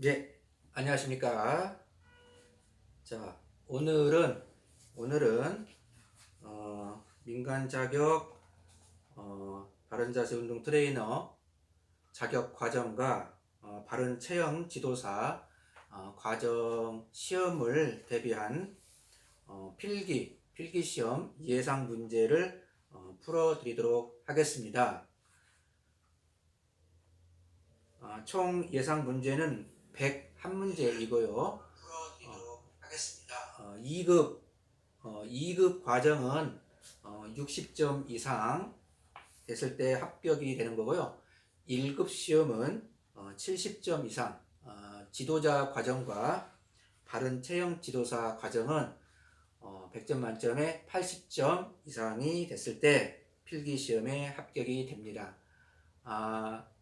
네, 안녕하십니까. 자, 오늘은 민간 자격 바른자세 운동 트레이너 자격 과정과 바른 체형 지도사 과정 시험을 대비한 필기 시험 예상 문제를 풀어드리도록 하겠습니다. 총 예상 문제는 101문제이고요. 2급 과정은 60점 이상 됐을 때 합격이 되는 거고요. 1급 시험은 70점 이상, 지도자 과정과 바른 체형 지도사 과정은 100점 만점에 80점 이상이 됐을 때 필기 시험에 합격이 됩니다.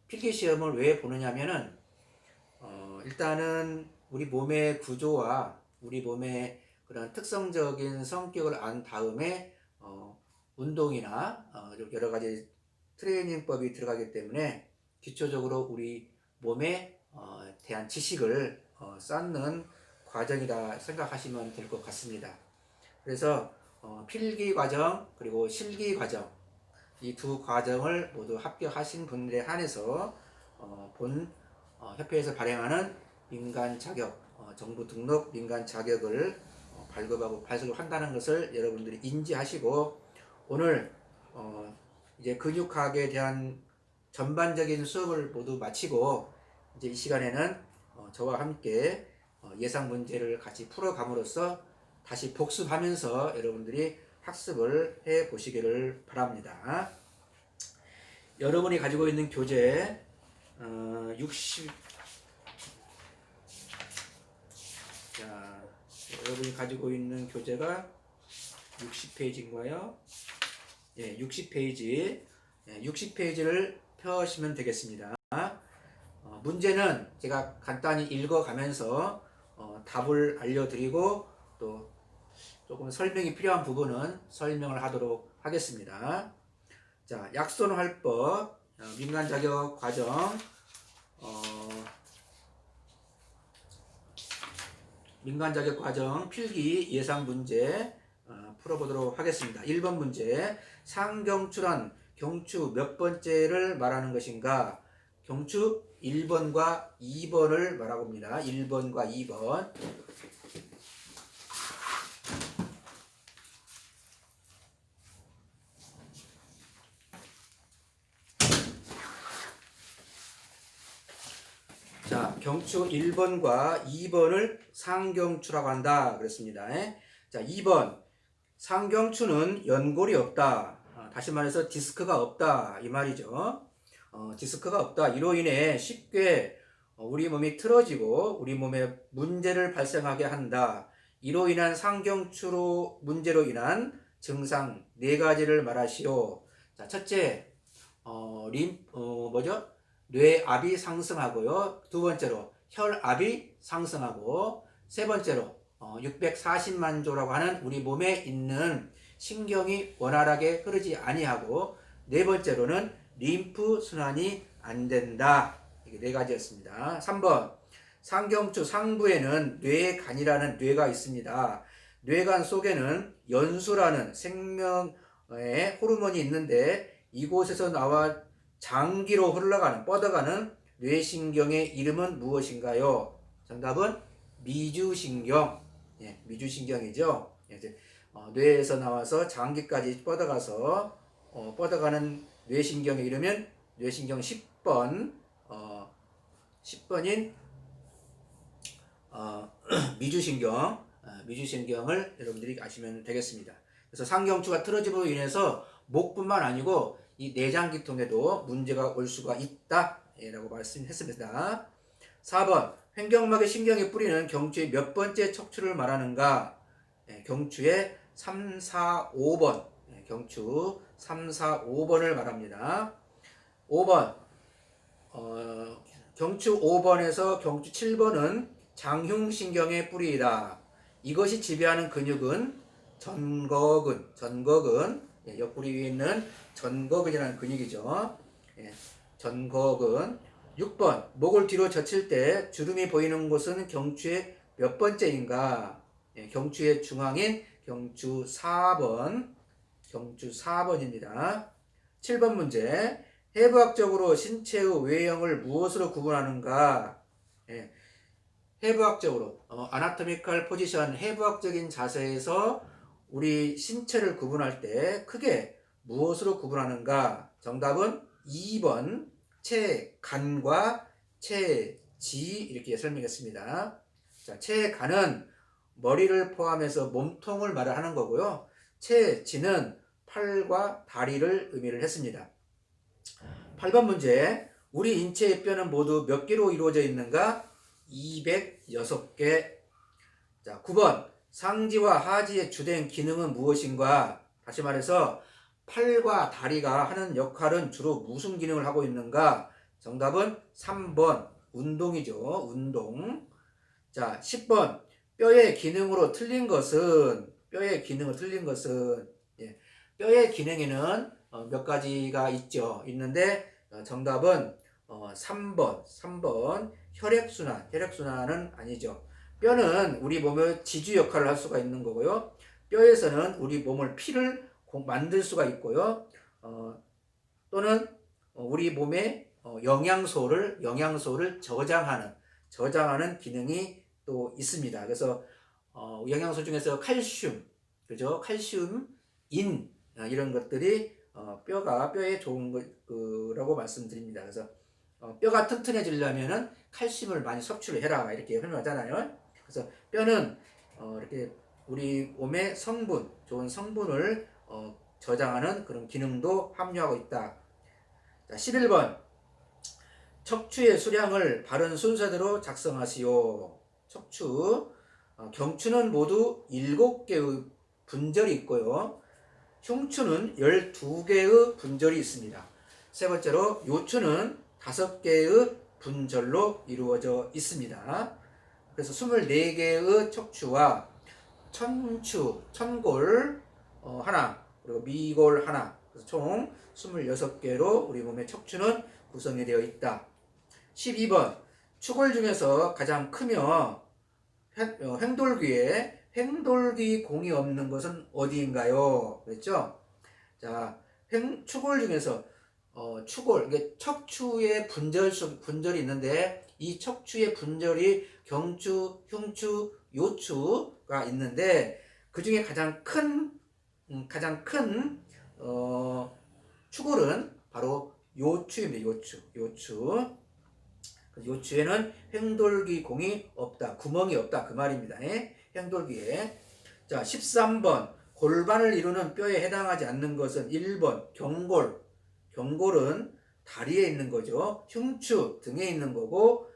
필기 시험을 왜 보느냐면은 일단은 우리 몸의 구조와 우리 몸의 그런 특성적인 성격을 안 다음에 운동이나 여러 가지 트레이닝법이 들어가기 때문에 기초적으로 우리 몸에 대한 지식을 쌓는 과정이라 생각하시면 될 것 같습니다. 그래서 필기 과정 그리고 실기 과정 이 두 과정을 모두 합격하신 분들에 한해서 본 협회에서 발행하는 민간 자격, 정부 등록 민간 자격을 발급하고 발급을 한다는 것을 여러분들이 인지하시고 오늘 이제 근육학에 대한 전반적인 수업을 모두 마치고 이제 이 시간에는 저와 함께 예상 문제를 같이 풀어감으로써 다시 복습하면서 여러분들이 학습을 해 보시기를 바랍니다. 여러분이 가지고 있는 교재 여러분이 가지고 있는 교재가 60페이지인가요? 예, 60페이지. 60페이지를 펴시면 되겠습니다. 문제는 제가 간단히 읽어가면서 답을 알려드리고 또 조금 설명이 필요한 부분은 설명을 하도록 하겠습니다. 자, 약손활법, 민간 자격 과정, 민간 자격 과정 필기 예상 문제 풀어보도록 하겠습니다. 1번 문제, 상경추란 경추 몇 번째를 말하는 것인가? 경추 1번과 2번을 말하고 합니다. 1번과 2번. 자, 경추 1번과 2번을 상경추라고 한다 그랬습니다. 자, 2번 상경추는 연골이 없다. 다시 말해서 디스크가 없다 이 말이죠. 디스크가 없다. 이로 인해 쉽게 우리 몸이 틀어지고 우리 몸에 문제를 발생하게 한다. 이로 인한 상경추로 문제로 인한 증상 4가지를 말하시오. 자, 첫째 뭐죠? 뇌압이 상승하고요. 두 번째로 혈압이 상승하고 세 번째로 640만 조라고 하는 우리 몸에 있는 신경이 원활하게 흐르지 아니하고 네 번째로는 림프 순환이 안 된다. 이게 4가지였습니다. 3번 상경추 상부에는 뇌간이라는 뇌가 있습니다. 뇌간 속에는 연수라는 생명의 호르몬이 있는데 이곳에서 나와 장기로 흘러가는 뻗어가는 뇌신경의 이름은 무엇인가요? 정답은 미주신경. 예, 미주신경이죠. 뇌에서 나와서 장기까지 뻗어가서 뻗어가는 뇌신경의 이름은 뇌신경 10번 10번인 미주신경을 여러분들이 아시면 되겠습니다. 그래서 상경추가 틀어짐으로 인해서 목뿐만 아니고 이 내장기통에도 문제가 올 수가 있다 라고 말씀했습니다. 4번 횡격막의 신경이 뿌리는 경추의 몇 번째 척추를 말하는가? 경추의 3, 4, 5번 경추 3, 4, 5번을 말합니다. 5번 경추 5번에서 경추 7번은 장흉신경의 뿌리이다. 이것이 지배하는 근육은 전거근 옆구리 위에 있는 전거근이라는 근육이죠. 전거근 6번 목을 뒤로 젖힐 때 주름이 보이는 곳은 경추의 몇 번째인가? 예, 경추의 중앙인 경추 4번. 경추 4번입니다. 7번 문제. 해부학적으로 신체의 외형을 무엇으로 구분하는가? 예, 해부학적으로 아나토미컬 포지션 해부학적인 자세에서 우리 신체를 구분할 때 크게 무엇으로 구분하는가? 정답은 2번 체간과 체지 이렇게 설명했습니다. 자, 체간은 머리를 포함해서 몸통을 말을 하는 거고요. 체지는 팔과 다리를 의미를 했습니다. 8번 문제. 우리 인체의 뼈는 모두 몇 개로 이루어져 있는가? 206개. 자, 9번. 상지와 하지의 주된 기능은 무엇인가? 다시 말해서 팔과 다리가 하는 역할은 주로 무슨 기능을 하고 있는가? 정답은 3번. 운동이죠. 운동. 자, 10번. 뼈의 기능으로 틀린 것은 예, 뼈의 기능에는 몇 가지가 있는데 정답은 3번 혈액순환은 아니죠. 뼈는 우리 몸의 지주 역할을 할 수가 있는 거고요. 뼈에서는 우리 몸을 피를 만들 수가 있고요. 또는 우리 몸에 영양소를 저장하는 기능이 또 있습니다. 그래서 영양소 중에서 칼슘, 그죠? 칼슘, 인 이런 것들이 뼈에 좋은 거라고 말씀드립니다. 그래서 뼈가 튼튼해지려면은 칼슘을 많이 섭취를 해라 이렇게 설명하잖아요. 그래서 뼈는 이렇게 우리 몸의 좋은 성분을 저장하는 그런 기능도 함유하고 있다. 자, 11번. 척추의 수량을 바른 순서대로 작성하시오. 경추는 모두 7개의 분절이 있고요. 흉추는 12개의 분절이 있습니다. 세 번째로 요추는 5개의 분절로 이루어져 있습니다. 그래서 24개의 척추와 천골 하나, 그리고 미골 하나, 그래서 총 26개로 우리 몸의 척추는 구성이 되어 있다. 12번. 추골 중에서 가장 크며 횡돌귀 공이 없는 것은 어디인가요? 그랬죠? 자, 추골 중에서 이게 척추의 분절이 있는데 이 척추의 분절이 경추, 흉추, 요추가 있는데 그 중에 가장 큰 추골은 바로 요추입니다. 요추. 요추에는 횡돌귀 공이 없다. 구멍이 없다. 그 말입니다. 횡돌귀에. 자, 13번. 골반을 이루는 뼈에 해당하지 않는 것은 1번 경골. 경골은 다리에 있는 거죠. 흉추 등에 있는 거고,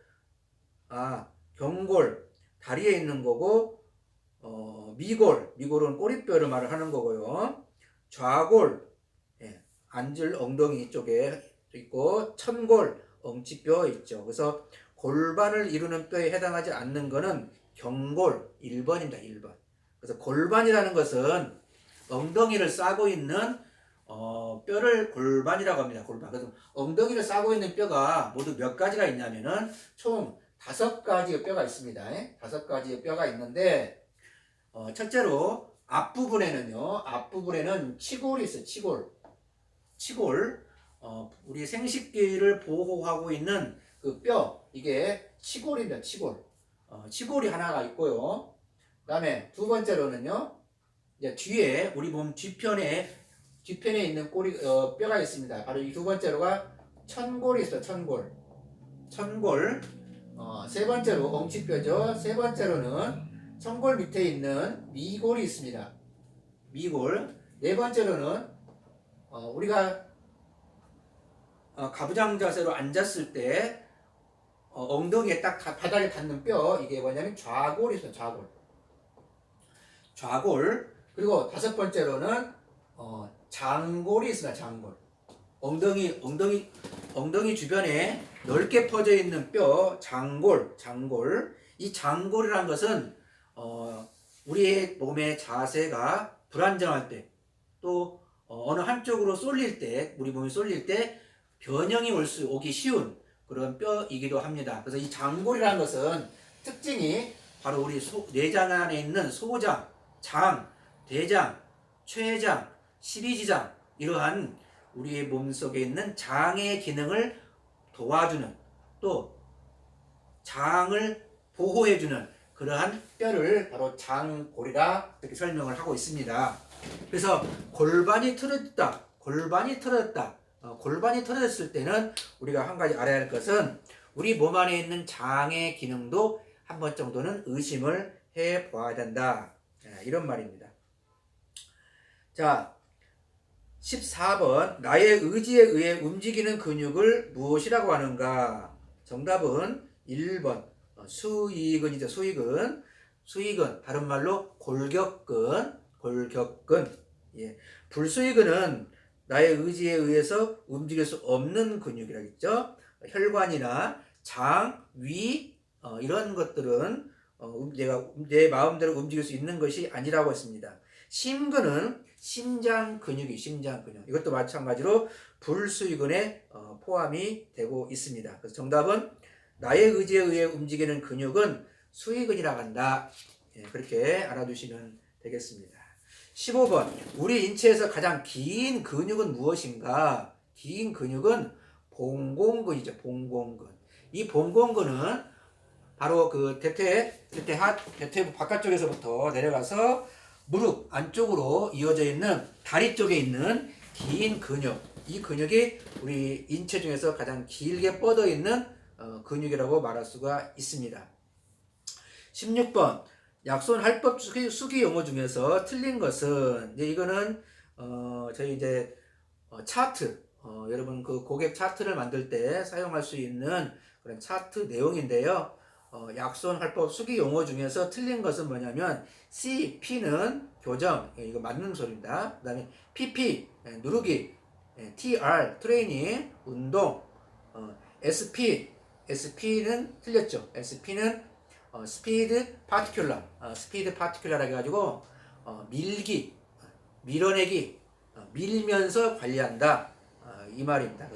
경골 다리에 있는 거고, 미골은 꼬리뼈를 말을 하는 거고요. 좌골, 앉을 엉덩이 쪽에 있고, 천골 엉치뼈 있죠. 그래서 골반을 이루는 뼈에 해당하지 않는 것은 경골 1번입니다. 1번. 그래서 골반이라는 것은 엉덩이를 싸고 있는 뼈를 골반이라고 합니다. 골반. 그래서 엉덩이를 싸고 있는 뼈가 모두 몇 가지가 있냐면은 총 5가지의 뼈가 있습니다. 5가지의 뼈가 있는데 첫째로 앞부분에는 치골이 있어요. 치골. 우리 생식기를 보호하고 있는 그 뼈, 이게 치골입니다. 치골이 하나가 있고요. 그 다음에 두 번째로는요, 이제 뒤에 우리 몸 뒤편에 있는 뼈가 있습니다. 바로 이 두 번째로가 천골이 있어요. 천골. 세 번째로 엉치뼈죠. 세 번째로는 천골 밑에 있는 미골이 있습니다. 미골. 네 번째로는 우리가 가부장 자세로 앉았을 때 엉덩이에 딱 바닥에 닿는 뼈, 이게 뭐냐면 좌골이 있어요. 좌골. 그리고 5번째로는 장골이 있습니다. 장골. 엉덩이 주변에 넓게 퍼져 있는 뼈, 장골. 이 장골이라는 것은 우리의 몸의 자세가 불안정할 때, 또 어느 한쪽으로 우리 몸이 쏠릴 때 변형이 오기 쉬운 그런 뼈이기도 합니다. 그래서 이 장골이라는 것은 특징이 바로 우리 내장 안에 있는 소장, 장, 대장, 췌장, 십이지장 이러한 우리의 몸속에 있는 장의 기능을 도와주는 또 장을 보호해주는 그러한 뼈를 바로 장골이라 이렇게 설명을 하고 있습니다. 그래서 골반이 틀어졌다. 골반이 틀어졌을 때는 우리가 한 가지 알아야 할 것은 우리 몸 안에 있는 장의 기능도 한 번 정도는 의심을 해 보아야 된다. 이런 말입니다. 자, 14번 나의 의지에 의해 움직이는 근육을 무엇이라고 하는가? 정답은 1번 수익근이죠. 수익근 다른 말로 골격근. 예. 불수익근은 나의 의지에 의해서 움직일 수 없는 근육이라겠죠. 혈관이나 장, 위 이런 것들은 내가 내 마음대로 움직일 수 있는 것이 아니라고 했습니다. 심근은 심장 근육. 이것도 마찬가지로 불수익근에 포함이 되고 있습니다. 그래서 정답은 나의 의지에 의해 움직이는 근육은 수익근이라고 한다. 예, 그렇게 알아두시면 되겠습니다. 15번 우리 인체에서 가장 긴 근육은 무엇인가? 긴 근육은 봉공근이죠. 봉공근. 이 봉공근은 바로 그 대퇴부 바깥쪽에서부터 내려가서 무릎 안쪽으로 이어져 있는 다리 쪽에 있는 긴 근육. 이 근육이 우리 인체 중에서 가장 길게 뻗어 있는 근육이라고 말할 수가 있습니다. 16번 약손 할법 수기 용어 중에서 틀린 것은 이거는 저희 이제 차트 여러분 그 고객 차트를 만들 때 사용할 수 있는 그런 차트 내용인데요. 약손 할법 수기 용어 중에서 틀린 것은 뭐냐면 CP는 교정 이거 맞는 소리입니다. 그 다음에 PP 누르기 TR 트레이닝 운동 SP는 틀렸죠. SP는 스피드 파티큘러라고 해가지고 밀기, 밀어내기, 밀면서 관리한다 이 말입니다.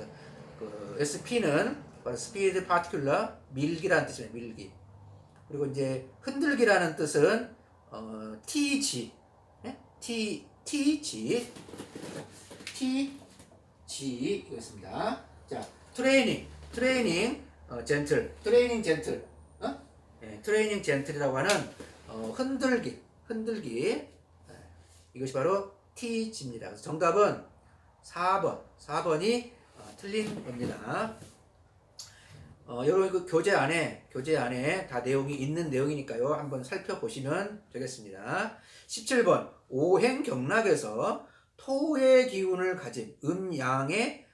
그 SP는 스피드 파티큘러 밀기라는 뜻이에요. 밀기. 그리고 이제 흔들기라는 뜻은 TG, TG 이거였습니다. 자, 트레이닝 젠틀, 트레이닝 젠틀이라고 하는 흔들기 이것이 바로 TG입니다. 그래서 정답은 4번이 틀린 겁니다. 여러분 그 교재 안에 다 내용이 있는 내용이니까요. 한번 살펴보시면 되겠습니다. 17번 오행경락에서 토의 기운을 가진 음양의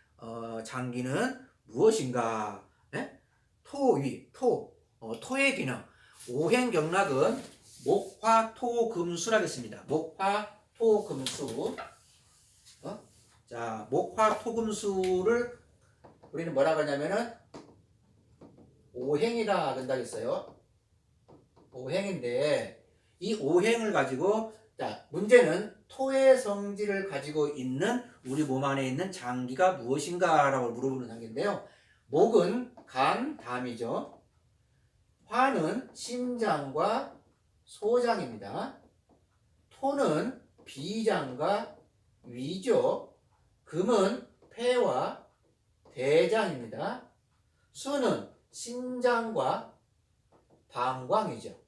장기는 무엇인가? 네? 토의 기능. 오행경락은 목화토금수라겠습니다. 목화토금수. 자, 목화토금수를 우리는 뭐라고 하냐면은 오행이라 한다겠어요. 오행인데 이 오행을 가지고 자, 문제는 토의 성질을 가지고 있는 우리 몸 안에 있는 장기가 무엇인가 라고 물어보는 단계인데요. 목은 간, 담이죠. 화는 심장과 소장입니다. 토는 비장과 위죠. 금은 폐와 대장입니다. 수는 심장과 방광이죠.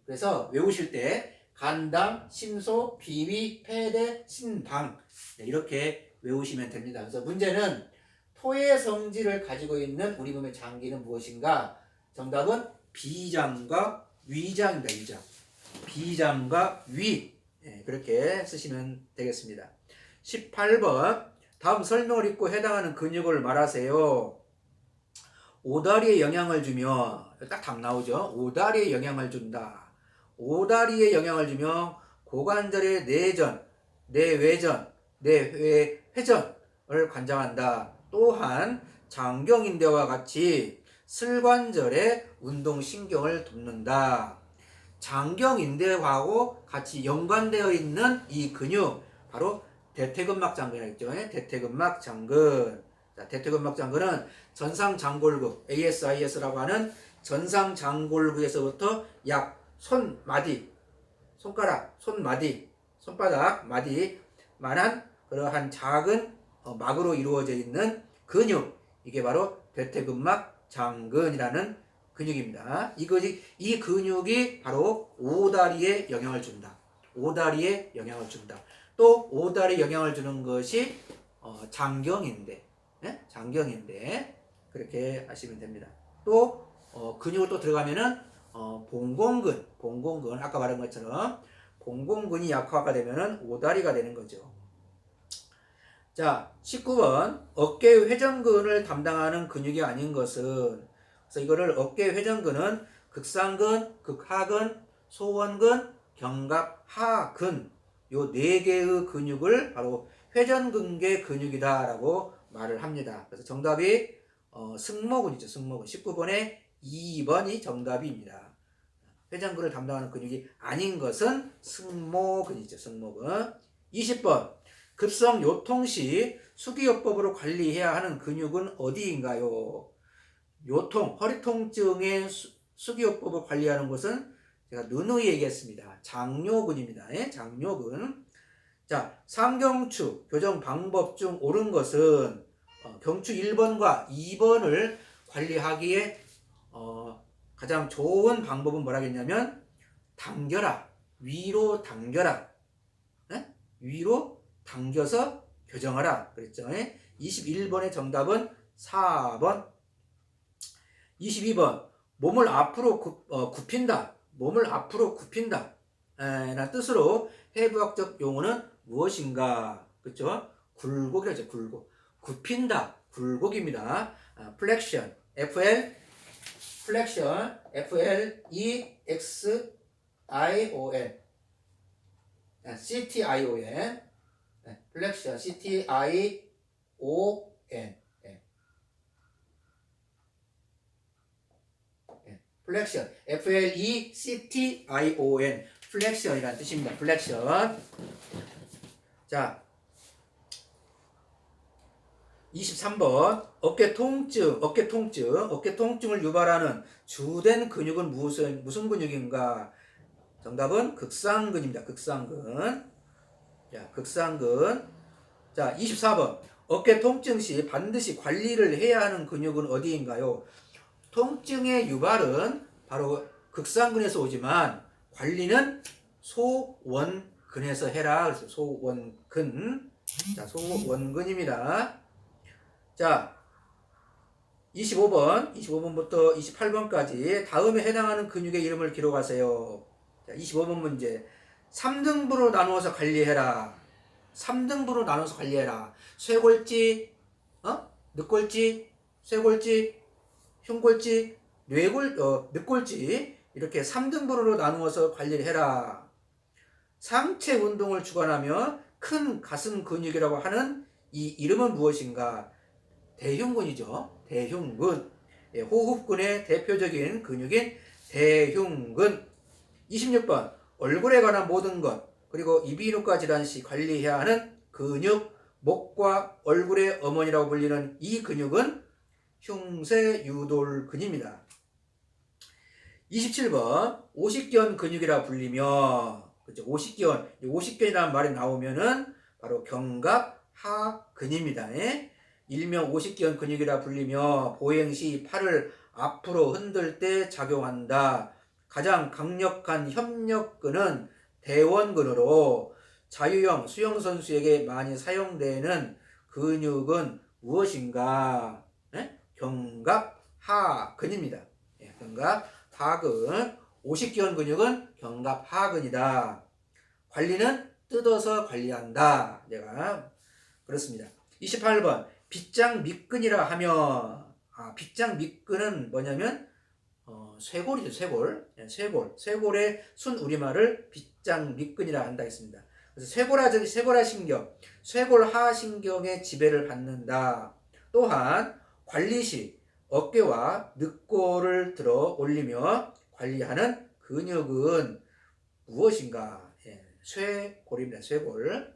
그래서 외우실 때 간담, 심소, 비위, 폐대, 신방 이렇게 외우시면 됩니다. 그래서 문제는 토의 성질을 가지고 있는 우리 몸의 장기는 무엇인가? 정답은 비장과 위장입니다. 비장과 위 그렇게 쓰시면 되겠습니다. 18번 다음 설명을 읽고 해당하는 근육을 말하세요. 오다리에 영향을 주며 딱 답 나오죠. 오다리에 영향을 준다. 오다리에 영향을 주며 고관절의 내전, 내외전, 내회전을 관장한다. 또한 장경인대와 같이 슬관절의 운동신경을 돕는다. 장경인대하고 같이 연관되어 있는 이 근육 바로 대퇴근막 장근이라고 했죠. 대퇴근막 장근. 자, 대퇴근막장근은 전상장골구 ASIS라고 하는 전상장골구에서부터 약 손마디, 손가락, 손마디, 손바닥, 마디만한 그러한 작은 막으로 이루어져 있는 근육, 이게 바로 대퇴근막장근이라는 근육입니다. 이 근육이 바로 오다리에 영향을 준다. 오다리에 영향을 준다. 또 오다리에 영향을 주는 것이 장경인데, 네? 장경인데 그렇게 하시면 됩니다. 또 근육을 또 들어가면은 봉공근 아까 말한 것처럼 봉공근이 약화가 되면은 오다리가 되는 거죠. 자, 19번 어깨 회전근을 담당하는 근육이 아닌 것은, 그래서 이거를 어깨 회전근은 극상근, 극하근, 소원근, 견갑하근 요 네 개의 근육을 바로 회전근개 근육이다라고 말을 합니다. 그래서 정답이 승모근이죠. 승모근. 19번에 2번이 정답입니다. 회전근을 담당하는 근육이 아닌 것은 승모근이죠. 승모근. 20번 급성 요통 시 수기요법으로 관리해야 하는 근육은 어디인가요? 요통, 허리 통증의 수기요법을 관리하는 것은 제가 누누이 얘기했습니다. 장요근입니다. 장요근. 자, 상경추 교정 방법 중 옳은 것은 경추 1번과 2번을 관리하기에 가장 좋은 방법은 뭐라겠냐면 당겨라, 위로 당겨라, 네? 위로 당겨서 교정하라 그랬죠. 21번의 정답은 4번. 22번 몸을 앞으로 굽힌다, 몸을 앞으로 굽힌다 라는 뜻으로 해부학적 용어는 무엇인가? 그렇죠? 굴곡이라죠. 굴곡. 굽힌다, 굴곡입니다. 플렉션, 플렉션, FLEXION, CTION, 플렉션, CTION, 플렉션, FLECTION, 플렉션이라는 뜻입니다. 플렉션. 자, 23번 어깨 통증을 유발하는 주된 근육은 무슨 근육인가? 정답은 극상근입니다. 극상근. 자, 극상근. 자, 24번 어깨 통증 시 반드시 관리를 해야 하는 근육은 어디인가요? 통증의 유발은 바로 극상근에서 오지만 관리는 소원근에서 해라. 그래서 소원근. 자, 소원근입니다. 자, 25번부터 28번까지 다음에 해당하는 근육의 이름을 기록하세요. 자, 25번 문제. 3등분으로 나누어서 관리해라. 3등분으로 나눠서 관리해라. 쇄골지, 늑골지, 쇄골지, 흉골지, 늑골지 이렇게 3등분으로 나누어서 관리를 해라. 상체 운동을 주관하며 큰 가슴 근육이라고 하는 이 이름은 무엇인가? 대흉근이죠. 대흉근. 호흡근의 대표적인 근육인 대흉근. 26번 얼굴에 관한 모든 것 그리고 이비인후과 질환 시 관리해야 하는 근육, 목과 얼굴의 어머니라고 불리는 이 근육은 흉쇄유돌근입니다. 27번 오십견 근육이라 불리며, 그렇죠? 오십견이라는 말이 나오면은 바로 견갑하근입니다. 일명 오십견 근육이라 불리며 보행 시 팔을 앞으로 흔들 때 작용한다. 가장 강력한 협력근은 대원근으로 자유형 수영선수에게 많이 사용되는 근육은 무엇인가? 견갑하근입니다. 견갑하근. 오십견 근육은 견갑하근이다. 관리는 뜯어서 관리한다. 내가 그렇습니다. 28번 빗장 밑근이라 하면, 빗장 밑근은 뭐냐면 쇄골이죠. 쇄골의 순우리말을 빗장 밑근이라 한다 했습니다. 그래서 쇄골하 신경, 쇄골하 신경의 지배를 받는다. 또한 관리 시 어깨와 늑골을 들어 올리며 관리하는 근육은 무엇인가? 쇄골입니다. 쇄골.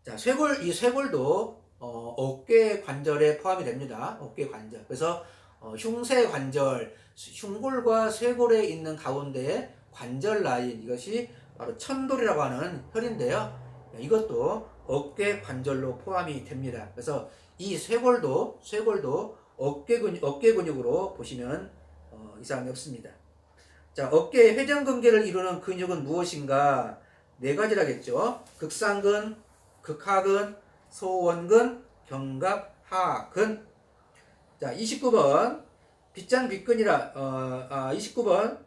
자, 이 쇄골도 어깨 관절에 포함이 됩니다. 어깨 관절. 그래서 흉쇄 관절, 흉골과 쇄골에 있는 가운데 관절 라인, 이것이 바로 천돌이라고 하는 혈인데요. 이것도 어깨 관절로 포함이 됩니다. 그래서 이 쇄골도 어깨 근육으로 보시면 이상이 없습니다. 자, 어깨의 회전근개를 이루는 근육은 무엇인가? 네 가지라겠죠. 극상근, 극하근, 소원근, 견갑, 하근. 자, 29번. 빗장 빗근이라, 29번.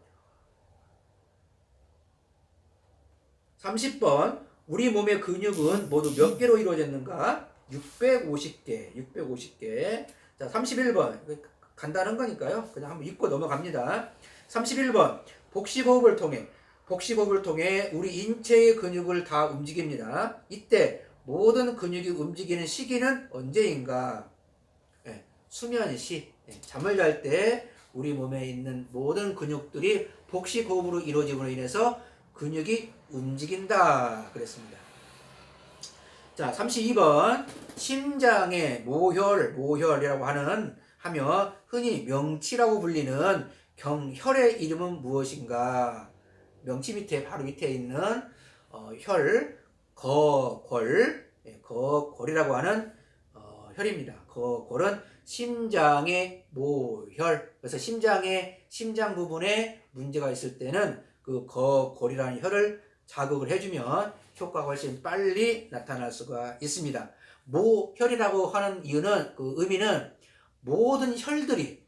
30번. 우리 몸의 근육은 모두 몇 개로 이루어졌는가? 650개. 650개. 자, 31번. 간단한 거니까요. 그냥 한번 읽고 넘어갑니다. 31번. 복식호흡을 통해 우리 인체의 근육을 다 움직입니다. 이때 모든 근육이 움직이는 시기는 언제인가? 수면 시. 잠을 잘 때 우리 몸에 있는 모든 근육들이 복식호흡으로 이루어짐으로 인해서 근육이 움직인다 그랬습니다. 자, 32번. 심장의 모혈이라고 하며 흔히 명치라고 불리는 경혈의 이름은 무엇인가? 명치 밑에 바로 밑에 있는 혈, 거골이라고 하는 혈입니다. 거골은 심장의 모혈. 그래서 심장 부분에 문제가 있을 때는 그 거골이라는 혈을 자극을 해주면 효과가 훨씬 빨리 나타날 수가 있습니다. 모혈이라고 하는 이유는, 그 의미는 모든 혈들이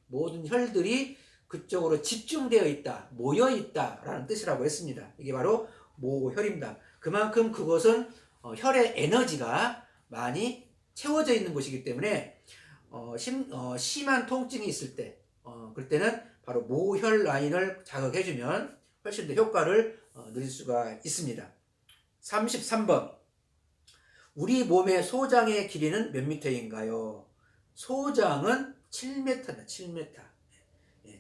그쪽으로 집중되어 있다, 모여 있다라는 뜻이라고 했습니다. 이게 바로 모혈입니다. 그만큼 그것은 혈의 에너지가 많이 채워져 있는 곳이기 때문에 심한 통증이 있을 때, 그럴 때는 바로 모혈 라인을 자극해주면 훨씬 더 효과를 누릴 수가 있습니다. 33번. 우리 몸의 소장의 길이는 몇 미터인가요? 소장은 7m입니다.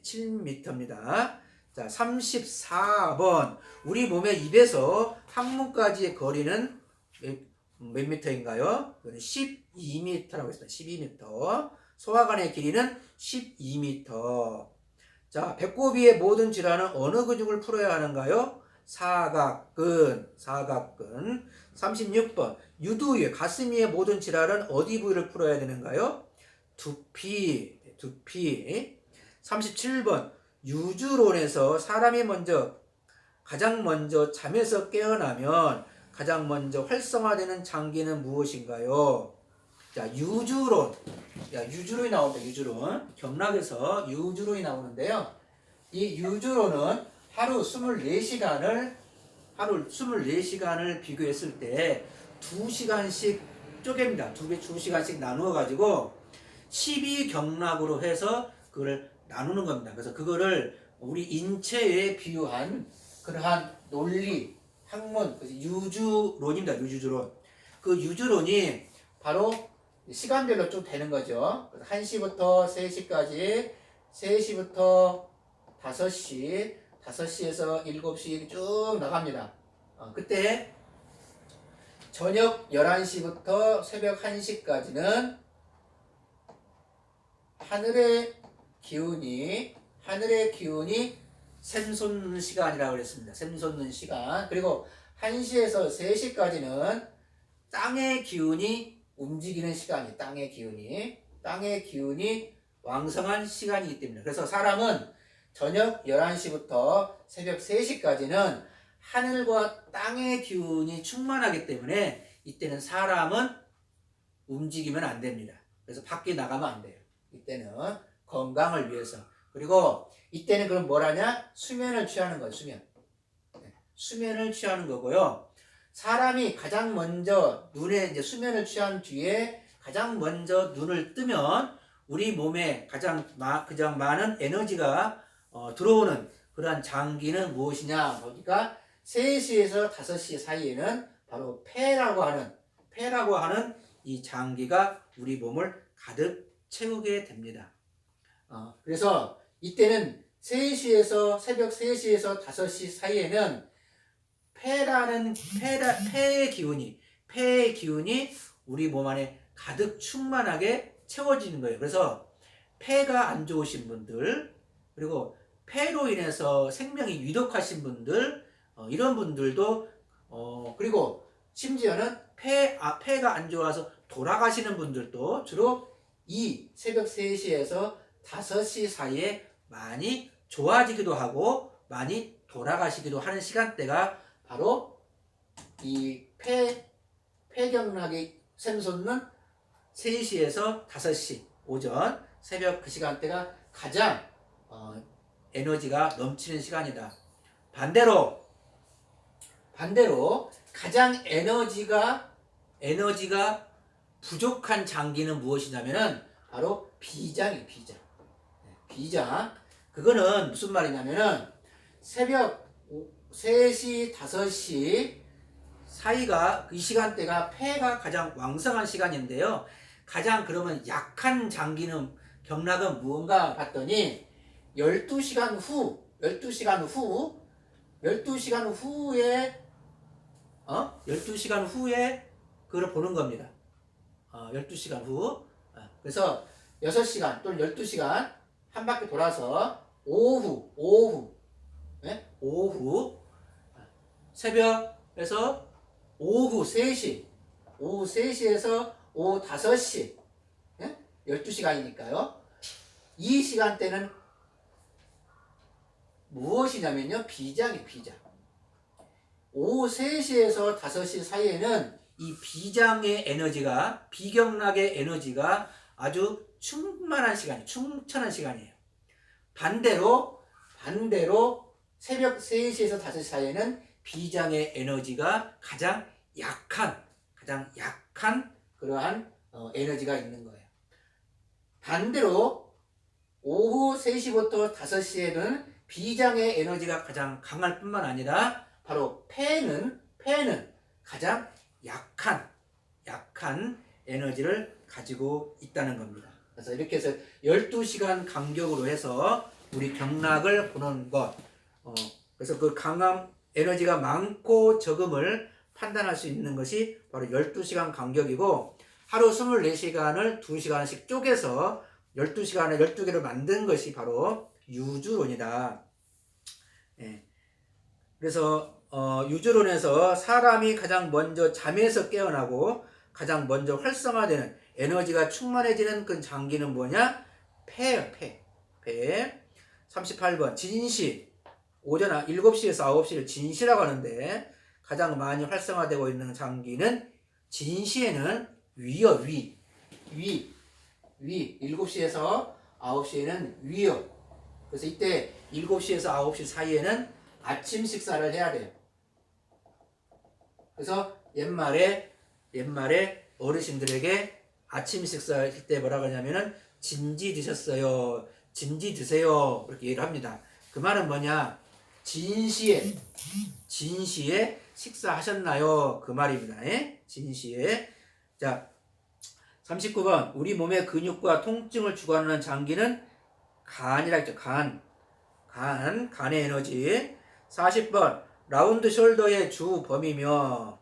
7m입니다. 자, 34번. 우리 몸의 입에서 항문까지의 거리는 몇 미터인가요? 12m라고 했습니다. 12m. 소화관의 길이는 12m. 자, 배꼽 위의 모든 질환은 어느 근육을 풀어야 하는가요? 사각근. 36번. 유두 위에, 가슴 위의 모든 질환은 어디 부위를 풀어야 되는가요? 두피. 37번. 유주론에서 사람이 가장 먼저 잠에서 깨어나면 가장 먼저 활성화되는 장기는 무엇인가요? 자, 유주론이 나옵니다. 유주론. 경락에서 유주론이 나오는데요. 이 유주론은 하루 24시간을 비교했을 때 2시간씩 쪼갭니다. 2시간씩 나누어 가지고 12경락으로 해서 그걸 나누는 겁니다. 그래서 그거를 우리 인체에 비유한 그러한 논리, 학문, 유주론입니다. 유주론. 그 유주론이 바로 시간별로 쭉 되는 거죠. 1시부터 3시까지, 3시부터 5시, 5시에서 7시 쭉 나갑니다. 그때 저녁 11시부터 새벽 1시까지는 하늘의 기운이 샘솟는 시간이라고 그랬습니다. 샘솟는 시간. 그리고 1시에서 3시까지는 땅의 기운이 움직이는 시간이, 땅의 기운이 왕성한 시간이기 때문에. 그래서 사람은 저녁 11시부터 새벽 3시까지는 하늘과 땅의 기운이 충만하기 때문에 이때는 사람은 움직이면 안 됩니다. 그래서 밖에 나가면 안 돼요. 이때는 건강을 위해서. 그리고 이때는 그럼 뭘 하냐? 수면을 취하는 거예요. 수면을 취하는 거고요. 사람이 가장 먼저 이제 수면을 취한 뒤에 가장 먼저 눈을 뜨면 우리 몸에 가장 많은 에너지가 들어오는 그러한 장기는 무엇이냐 보니까 3시에서 5시 사이에는 바로 폐라고 하는 이 장기가 우리 몸을 가득 채우게 됩니다. 그래서 이때는 새벽 3시에서 5시 사이에는 폐의 기운이 폐의 기운이 우리 몸 안에 가득 충만하게 채워지는 거예요. 그래서 폐가 안 좋으신 분들, 그리고 폐로 인해서 생명이 위독하신 분들, 이런 분들도, 그리고 심지어는 폐가 안 좋아서 돌아가시는 분들도 주로 이 새벽 3시에서 5시 사이에 많이 좋아지기도 하고 많이 돌아가시기도 하는 시간대가 바로 이 폐경락이 샘솟는 3시에서 5시 오전 새벽 그 시간대가 가장 에너지가 넘치는 시간이다. 반대로 가장 에너지가 부족한 장기는 무엇이냐면은 바로 비장이에요. 비장. 그거는 무슨 말이냐면은 새벽 3시, 5시 사이가 이 시간대가 폐가 가장 왕성한 시간인데요. 가장 그러면 약한 장기는 경락은 무언가 봤더니 12시간 후에 그걸 보는 겁니다. 12시간 후. 그래서 6시간 또는 12시간 한 바퀴 돌아서 오후 새벽에서 오후 3시에서 오후 5시 12시간이니까요. 이 시간대는 무엇이냐면요. 비장. 오후 3시에서 5시 사이에는 이 비장의 에너지가, 비경락의 에너지가 아주 충천한 시간이에요. 반대로 새벽 3시에서 5시 사이에는 비장의 에너지가 가장 약한 그러한 에너지가 있는 거예요. 반대로 오후 3시부터 5시에는 비장의 에너지가 가장 강할 뿐만 아니라 바로 폐는 가장 약한 에너지를 가지고 있다는 겁니다. 그래서 이렇게 해서 12시간 간격으로 해서 우리 경락을 보는 것. 그래서 그 강함 에너지가 많고 적음을 판단할 수 있는 것이 바로 12시간 간격이고, 하루 24시간을 2시간씩 쪼개서 12시간에 12개를 만든 것이 바로 유주론이다. 그래서 유주론에서 사람이 가장 먼저 잠에서 깨어나고 가장 먼저 활성화되는 에너지가 충만해지는 그 장기는 뭐냐? 폐예요. 폐. 38번 진시. 오전 7시에서 9시를 진시라고 하는데 가장 많이 활성화되고 있는 장기는 진시에는 위요. 위. 7시에서 9시에는 위요. 그래서 이때 7시에서 9시 사이에는 아침 식사를 해야 돼요. 그래서 옛말에 어르신들에게 아침 식사할 때 뭐라고 하냐면은 진지 드셨어요. 진지 드세요. 이렇게 얘기를 합니다. 그 말은 뭐냐? 진시에 식사하셨나요? 그 말입니다. 진시에. 자, 39번. 우리 몸의 근육과 통증을 주관하는 장기는 간이라 했죠. 간의 에너지. 40번. 라운드 숄더의 주 범위며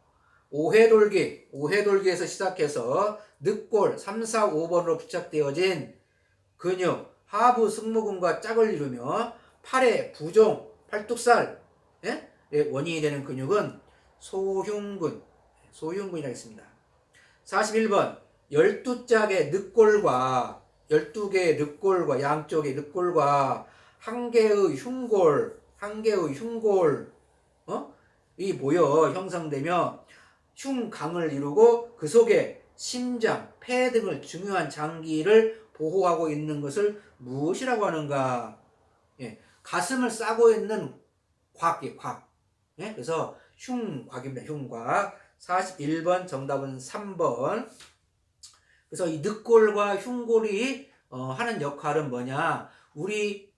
오해돌기에서 시작해서 늑골 3, 4, 5번으로 부착되어진 근육 하부 승모근과 짝을 이루며 팔의 부종, 팔뚝살의 원인이 되는 근육은 소흉근이라고 했습니다. 41번 12짝의 늑골과 12개의 늑골과 양쪽의 늑골과 한 개의 흉골 이 모여 형성되며 흉강을 이루고 그 속에 심장, 폐 등을 중요한 장기를 보호하고 있는 것을 무엇이라고 하는가? 가슴을 싸고 있는 곽. 그래서 흉곽입니다. 흉곽. 41번 정답은 3번. 그래서 이 늑골과 흉골이 하는 역할은 뭐냐? 우리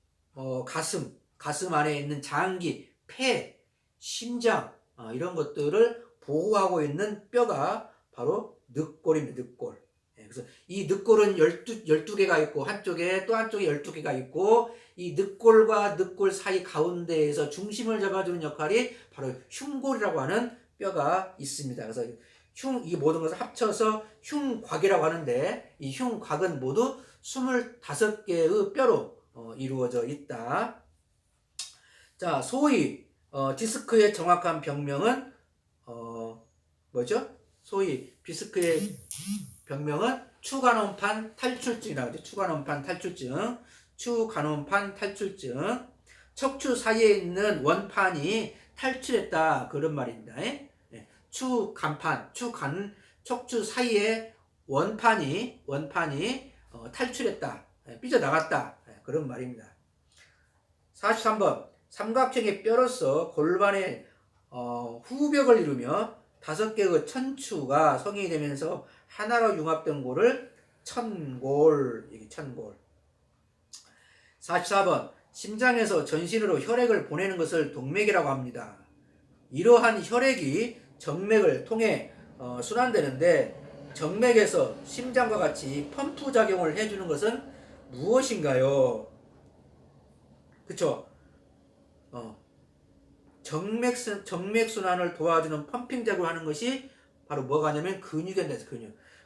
가슴 안에 있는 장기, 폐, 심장 이런 것들을 보호하고 있는 뼈가 바로 늑골입니다. 늑골. 그래서 이 늑골은 12개가 있고 한쪽에 12개가 있고 이 늑골과 늑골 사이 가운데에서 중심을 잡아주는 역할이 바로 흉골이라고 하는 뼈가 있습니다. 그래서 이 모든 것을 합쳐서 흉곽이라고 하는데 이 흉곽은 모두 25개의 뼈로 이루어져 있다. 자, 소위 디스크의 정확한 병명은 뭐죠? 소위 디스크의 병명은 추간원판 탈출증이라고 하죠. 추간원판 탈출증, 추간원판 탈출증. 척추 사이에 있는 원판이 탈출했다 그런 말입니다. 추간판, 척추 사이에 원판이 탈출했다, 삐져나갔다 그런 말입니다. 43번 삼각형의 뼈로서 골반의 후벽을 이루며 5개의 천추가 성인이 되면서 하나로 융합된 골을 천골. 44번 심장에서 전신으로 혈액을 보내는 것을 동맥이라고 합니다. 이러한 혈액이 정맥을 통해 순환되는데 정맥에서 심장과 같이 펌프 작용을 해주는 것은 무엇인가요? 그쵸? 정맥 순환을 도와주는 펌핑 작용을 하는 것이 바로 뭐가 하냐면 근육인데,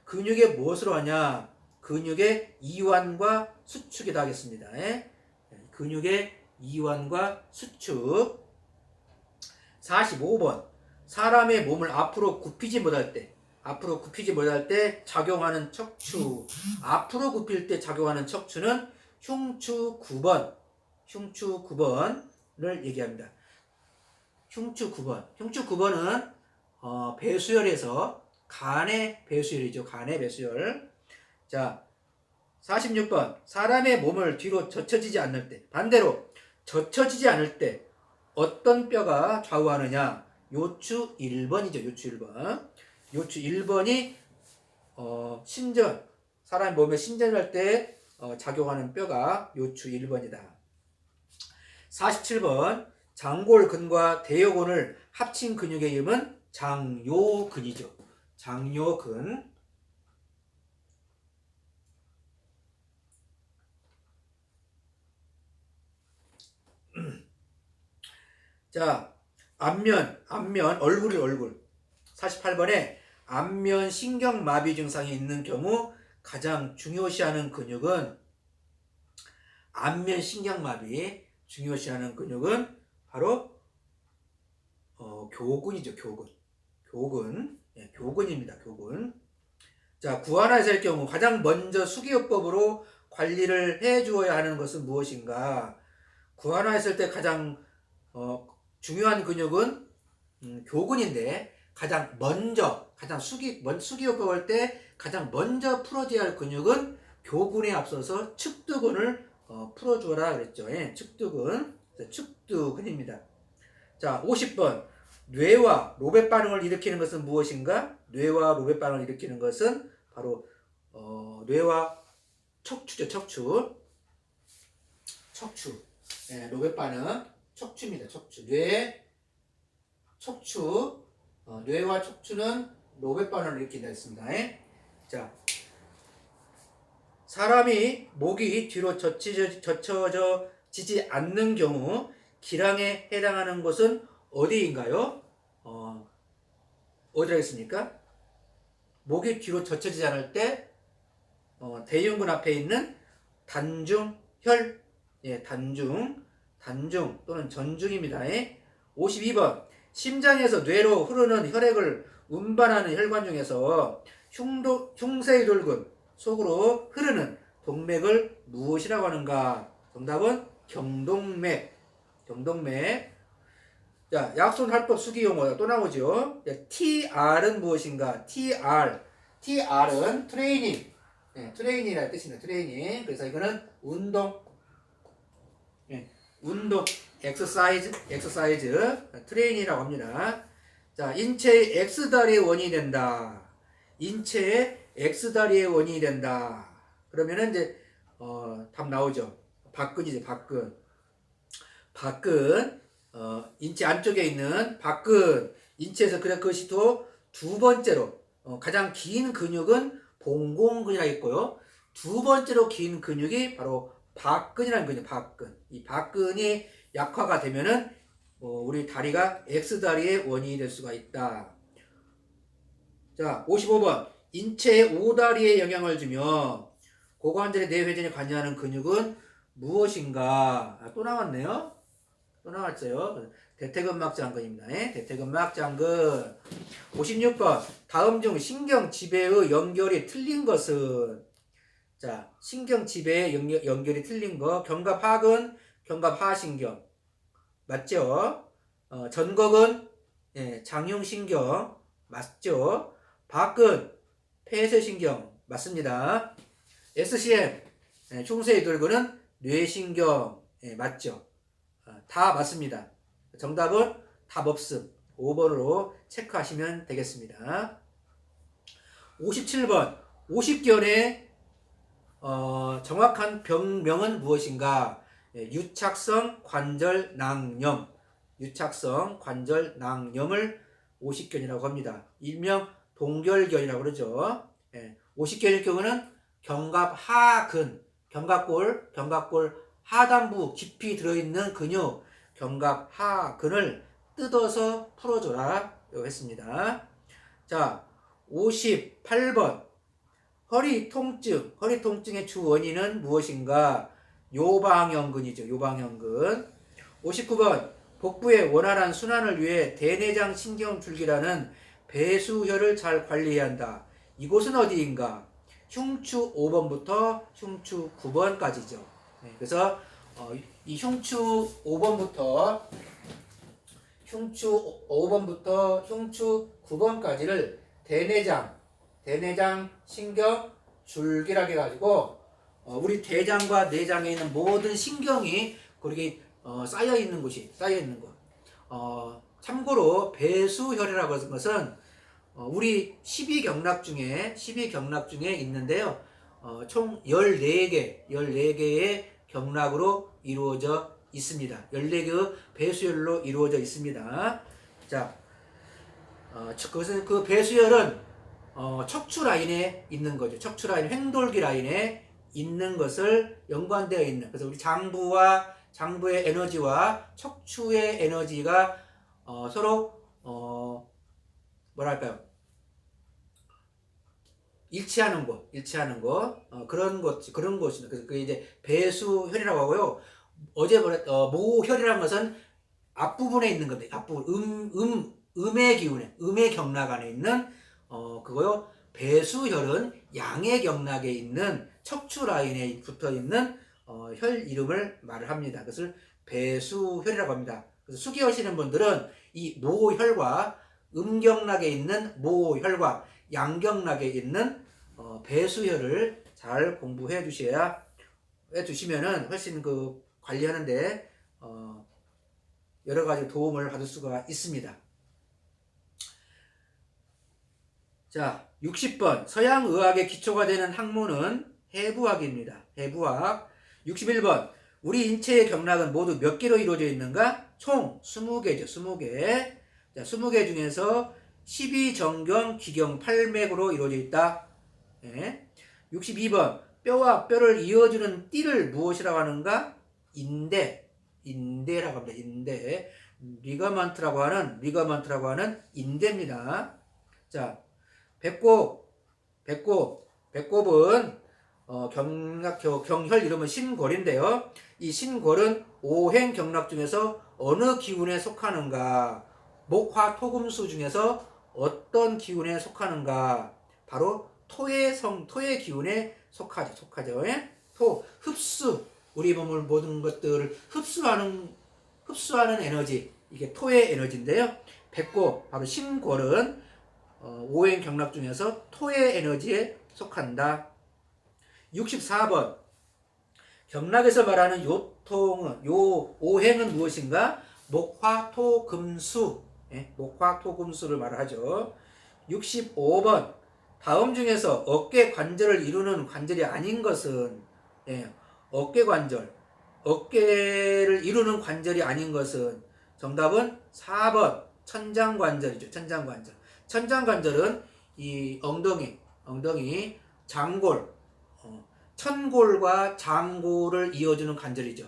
근육에 무엇으로 하냐? 근육의 이완과 수축이다 하겠습니다. 근육의 이완과 수축. 45번 사람의 몸을 앞으로 굽히지 못할 때 작용하는 척추, 앞으로 굽힐 때 작용하는 척추는 흉추 9번을 얘기합니다. 흉추 9번은 배수혈에서 간의 배수혈이죠. 간의 배수혈. 자, 46번 사람의 몸을 뒤로 젖혀지지 않을 때, 반대로 젖혀지지 않을 때 어떤 뼈가 좌우하느냐? 요추 1번이죠. 요추 1번이 신전, 사람 몸에 신전할 때 작용하는 뼈가 요추 1번이다. 47번 장골근과 대요근을 합친 근육의 이름은 장요근이죠. 장요근. 자, 안면, 얼굴. 48번에 안면 신경마비 증상이 있는 경우 가장 중요시하는 근육은 안면 신경마비 중요시하는 근육은 바로 교근이죠. 교근입니다. 교근. 자, 구안화에서 할 경우 가장 먼저 수기요법으로 관리를 해주어야 하는 것은 무엇인가? 구안화했을 때 가장 중요한 근육은 교근인데 수기요법 할 때 가장 먼저 풀어줘야 할 근육은 교근에 앞서서 측두근을 풀어주어라 그랬죠. 측두근입니다. 자, 50번 뇌와 로베 반응을 일으키는 것은 무엇인가? 뇌와 로베 반응을 일으키는 것은 바로 뇌와 척추죠. 척추. 로베 반응 척추입니다. 뇌와 척추는 로베 반응을 일으킨다 했습니다. 자, 사람이 목이 뒤로 젖혀지지 않는 경우 기량에 해당하는 곳은 어디인가요? 어디라겠습니까? 목이 뒤로 젖혀지지 않을 때 대흉근 앞에 있는 단중혈, 단중 또는 전중입니다. 52번 심장에서 뇌로 흐르는 혈액을 운반하는 혈관 중에서 흉쇄유돌근 속으로 흐르는 동맥을 무엇이라고 하는가? 정답은 경동맥. 자, 약손할법 수기용어 또 나오죠. TR은 무엇인가? TR은 트레이닝. 트레이닝이라는 뜻입니다. 트레이닝. 그래서 이거는 운동, 엑서사이즈, 트레이닝이라고 합니다. 자, 인체의 X다리의 원인이 된다. 그러면은 이제 답 나오죠. 박근이죠. 박근. 인체 안쪽에 있는 박근. 인체에서 그것이 또 두 번째로 가장 긴 근육은 봉공근이라고 있고요. 두 번째로 긴 근육이 바로 박근이라는 근육. 이 박근이 약화가 되면은 우리 다리가 X다리의 원인이 될 수가 있다. 자, 55번. 인체의 오다리에 영향을 주며 고관절의 내회전에 관여하는 근육은 무엇인가? 또 나왔네요. 또 나왔어요. 대퇴근막장근입니다. 대퇴근막장근. 56번. 다음 중 신경 지배의 연결이 틀린 것은? 자, 신경 지배의 연결이 틀린 거. 견갑하근, 견갑하신경. 맞죠? 전극은 장흉신경. 맞죠? 박근, 폐쇄신경. 맞습니다. SCM, 흉쇄의 돌근은 뇌신경. 맞죠? 다 맞습니다. 정답은 답 없음. 5번으로 체크하시면 되겠습니다. 57번. 50견의 정확한 병명은 무엇인가? 유착성 관절낭염. 유착성 관절낭염을 50견이라고 합니다. 일명 동결견이라고 그러죠. 50견일 경우는 견갑하근, 견갑골 하단부 깊이 들어있는 근육 견갑하근을 뜯어서 풀어줘라 했습니다. 자, 58번. 허리 통증의 주 원인은 무엇인가? 요방형근이죠. 요방형근. 59번. 복부의 원활한 순환을 위해 대내장 신경줄기라는 배수혈을 잘 관리해야 한다. 이곳은 어디인가? 흉추 5번부터 흉추 9번까지죠. 그래서 이 흉추 5번부터 흉추 9번까지를 대내장 신경 줄기라고 해가지고 우리 대장과 내장에 있는 모든 신경이 그렇게 쌓여 있는 것. 참고로 배수혈이라고 하는 것은 우리 12경락 중에 있는데요. 총 14개의 경락으로 이루어져 있습니다. 14개의 배수혈로 이루어져 있습니다. 자, 그것은 그 배수혈은 척추 라인에 있는 거죠. 척추 라인, 횡돌기 라인에 있는 것을 연관되어 있는. 그래서 우리 장부의 에너지와 척추의 에너지가 서로 뭐랄까요? 일치하는 것, 그런 것입니다. 그래서 그게 이제 배수혈이라고 하고요. 어제 모혈이라는 것은 앞부분에 있는 건데, 앞부분, 음의 경락 안에 있는, 그거요. 배수혈은 양의 경락에 있는 척추 라인에 붙어 있는, 혈 이름을 말을 합니다. 그것을 배수혈이라고 합니다. 그래서 수기하시는 분들은 이 모혈과 음경락에 있는 모혈과 양경락에 있는 배수혈을 잘 공부해 주시면은 훨씬 그 관리하는데 여러 가지 도움을 받을 수가 있습니다. 자, 60번. 서양 의학의 기초가 되는 학문은 해부학입니다. 해부학. 61번. 우리 인체의 경락은 모두 몇 개로 이루어져 있는가? 총 20개죠. 20개. 자, 20개 중에서 12정경, 기경, 8맥으로 이루어져 있다. 62번. 뼈와 뼈를 이어주는 띠를 무엇이라고 하는가? 인대라고 합니다. 인대. 리가먼트라고 하는 인대입니다. 자, 배꼽은 경혈 이름은 신골인데요. 이 신골은 오행 경락 중에서 어느 기운에 속하는가? 목화토금수 중에서 어떤 기운에 속하는가? 바로 토의 기운에 속하죠. 흡수. 우리 몸을 모든 것들을 흡수하는 에너지. 이게 토의 에너지인데요. 배꼽, 바로 신골은 오행 경락 중에서 토의 에너지에 속한다. 64번. 경락에서 말하는 오행은 무엇인가? 목화토금수. 목화토금수를 말하죠. 65번. 다음 중에서 어깨 관절을 이루는 관절이 아닌 것은? 어깨를 이루는 관절이 아닌 것은? 정답은 4번. 천장관절이죠. 천장관절은 이 엉덩이, 장골, 천골과 장골을 이어주는 관절이죠.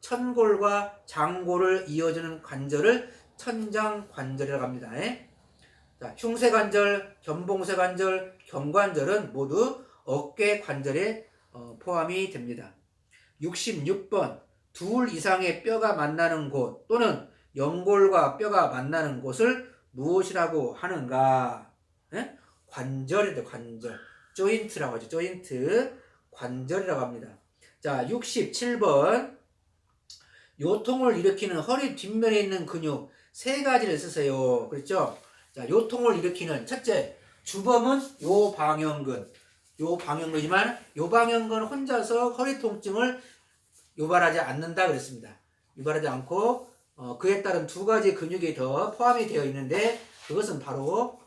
천골과 장골을 이어주는 관절을 천장관절이라고 합니다. 자, 흉쇄관절, 견봉쇄관절, 경관절은 모두 어깨 관절에 포함이 됩니다. 66번 둘 이상의 뼈가 만나는 곳 또는 연골과 뼈가 만나는 곳을 무엇이라고 하는가? 예? 관절이다. 관절. 조인트라고 하죠. 조인트. 관절이라고 합니다. 자, 67번 요통을 일으키는 허리 뒷면에 있는 근육 세 가지를 쓰세요. 그렇죠? 자, 요통을 일으키는 첫째, 주범은 요방형근. 요방형근이지만 요방형근 혼자서 허리 통증을 유발하지 않는다 그랬습니다. 유발하지 않고 그에 따른 두 가지 근육이 더 포함이 되어 있는데 그것은 바로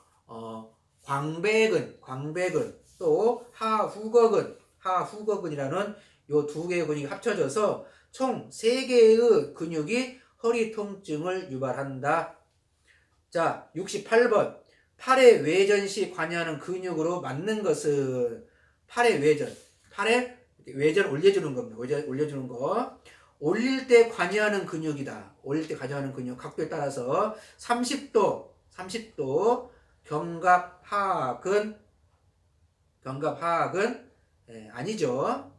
광배근 또 하후거근이라는 요 두 개의 근육이 합쳐져서 총 3개의 근육이 허리 통증을 유발한다. 자, 68번 팔의 외전 시 관여하는 근육으로 맞는 것은 팔의 외전 올려주는 겁니다. 외전 올려주는 거. 올릴 때 관여하는 근육이다. 올릴 때 관여하는 근육 각도에 따라서 30도 견갑하근 아니죠.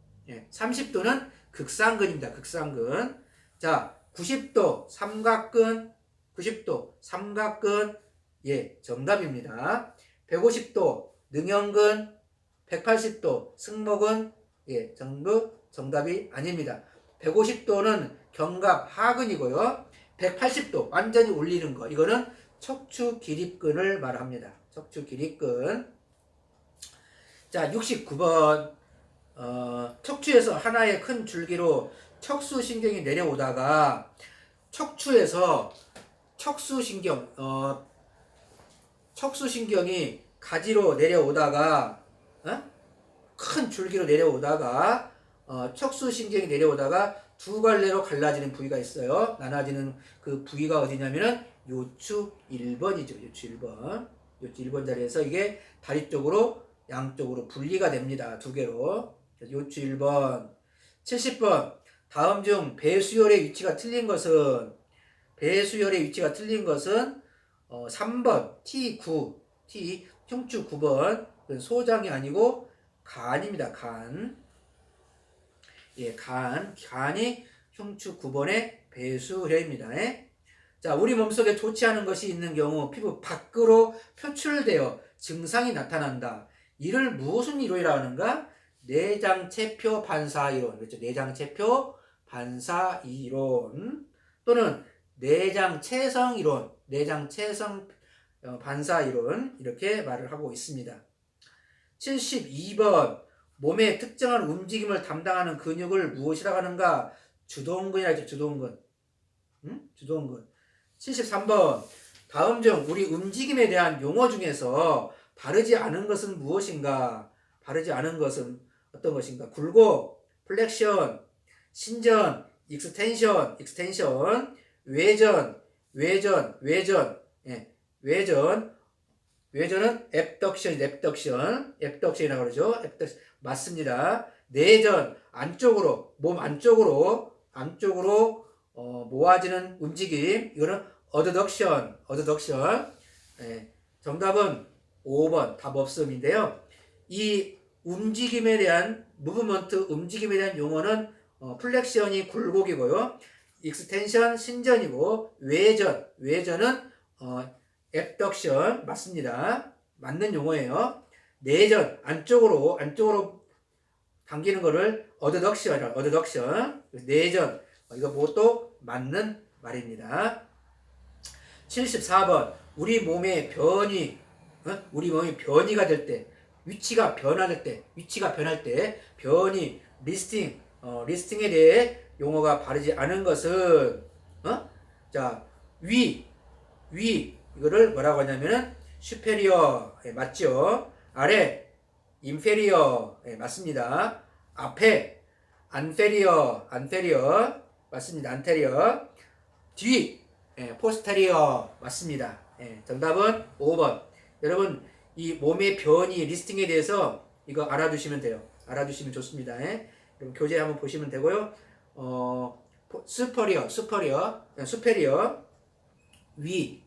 30도는 극상근입니다. 극상근. 자, 90도 삼각근 예, 정답입니다. 150도 능형근, 180도 승모근 예, 전부 정답이 아닙니다. 150도는 견갑하근이고요. 180도 완전히 올리는 거 이거는 척추 기립근을 말합니다. 척추 기립근. 자, 69번 척추에서 하나의 큰 줄기로 척수신경이 내려오다가 척추에서 척수신경이 가지로 내려오다가 큰 줄기로 내려오다가 척수신경이 내려오다가 두 갈래로 갈라지는 부위가 있어요. 나눠지는 그 부위가 어디냐면은 요추 1번이죠. 요추 1번 자리에서 이게 다리 쪽으로 양쪽으로 분리가 됩니다. 두 개로. 요추 1번. 70번 다음 중 배수열의 위치가 틀린 것은 3번 T9 흉추 9번 소장이 아니고 간입니다. 간이 흉추 9번의 배수혈입니다. 자, 우리 몸속에 좋지 않은 것이 있는 경우 피부 밖으로 표출되어 증상이 나타난다. 이를 무슨 이론이라고 하는가? 내장체표 반사 이론. 그렇죠? 내장체표 반사 이론 또는 내장체성 이론, 내장체성 반사 이론 이렇게 말을 하고 있습니다. 72번 몸의 특정한 움직임을 담당하는 근육을 무엇이라고 하는가? 주동근이라 하죠. 주동근. 주동근. 73번 다음 중 우리 움직임에 대한 용어 중에서 바르지 않은 것은 무엇인가? 바르지 않은 것은 어떤 것인가? 굴곡, 플렉션, 신전, 익스텐션, 외전. 외전은 앱덕션이라고 그러죠. 맞습니다. 내전, 몸 안쪽으로 모아지는 움직임. 이거는 어드덕션. 정답은 5번 답 없음인데요. 이 움직임에 대한 용어는 플렉션이 굴곡이고요. 익스텐션 신전이고 외전은 앱덕션 맞습니다. 맞는 용어예요. 내전 안쪽으로 당기는 거를 어드덕션 내전 이거 뭐또 맞는 말입니다. 74번 우리 몸의 변이가 될 때 위치가 변할 때 변이 리스팅에 대해 용어가 바르지 않은 것은 자, 이거를 뭐라고 하냐면은 슈페리어 맞죠? 아래 인페리어 맞습니다. 앞에 안페리어 맞습니다. 안테리어 뒤 포스테리어 맞습니다. 정답은 5번. 여러분 이 몸의 변이 리스팅에 대해서 이거 알아두시면 돼요. 알아두시면 좋습니다. 그럼 교재 한번 보시면 되고요. 수페리어 위